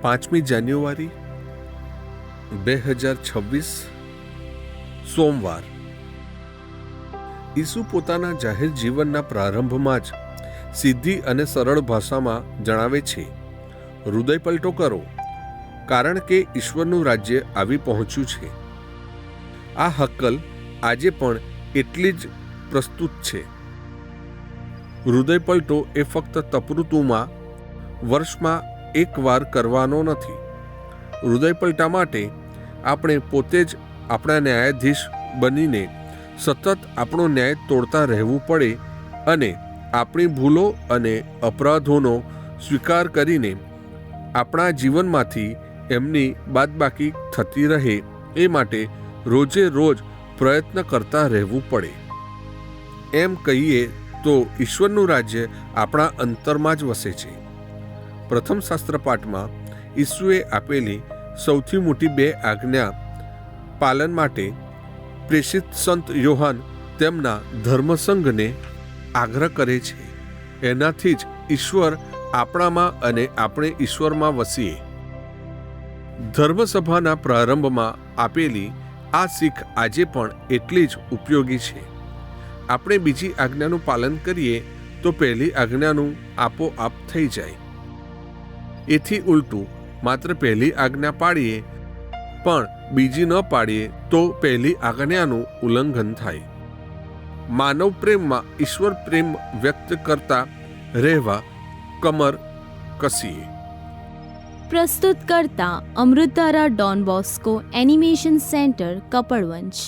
5મી જાન્યુઆરી 2026 સોમવાર। ઈસુ પોતાના જાહેર જીવનના પ્રારંભમાં જ સીધી અને સરળ ભાષામાં જણાવે છે, હૃદય પલટો કરો, કારણ કે ઈશ્વરનું રાજ્ય આવી પહોંચ્યું છે। આ હક્કલ આજે પણ એટલી જ પ્રસ્તુત છે। હૃદય પલટો એ ફક્ત તપઋતુમાં વર્ષમાં એકવાર કરવાનો નથી। હૃદય પલટા માટે આપણે પોતે જ આપણા ન્યાયાધીશ બનીને સતત આપણો ન્યાય તોડતા રહેવું પડે અને આપણી ભૂલો અને અપરાધોનો સ્વીકાર કરીને આપણા જીવનમાંથી એમની બાદબાકી થતી રહે એ માટે રોજે રોજ પ્રયત્ન કરતા રહેવું પડે। એમ કહીએ તો ઈશ્વરનું રાજ્ય આપણા અંતરમાં જ વસે છે। પ્રથમ શાસ્ત્ર પાઠમાં ઈસુએ આપેલી સૌથી મોટી 2 આજ્ઞા પાલન માટે પ્રેષિત સંત યોહાન તેમના ધર્મસંઘને આગ્રહ કરે છે। એનાથી જ ઈશ્વર આપણામાં અને આપણે ઈશ્વરમાં વસીએ। ધર્મસભાના પ્રારંભમાં આપેલી આ શીખ આજે પણ એટલી જ ઉપયોગી છે। આપણે બીજી આજ્ઞાનું પાલન કરીએ તો પહેલી આજ્ઞાનું આપોઆપ થઈ જાય। એથી ઉલટું માત્ર પહેલી આજ્ઞા પાળીએ પણ બીજી ન પાળીએ તો પહેલી આજ્ઞાનું ઉલ્લંઘન થાય। માનવ પ્રેમમાં ઈશ્વર પ્રેમ વ્યક્ત કરતા રહેવા કમર કસીએ। પ્રસ્તુત કરતા અમૃતધારા Don Bosco animation centre, Kapadvanj.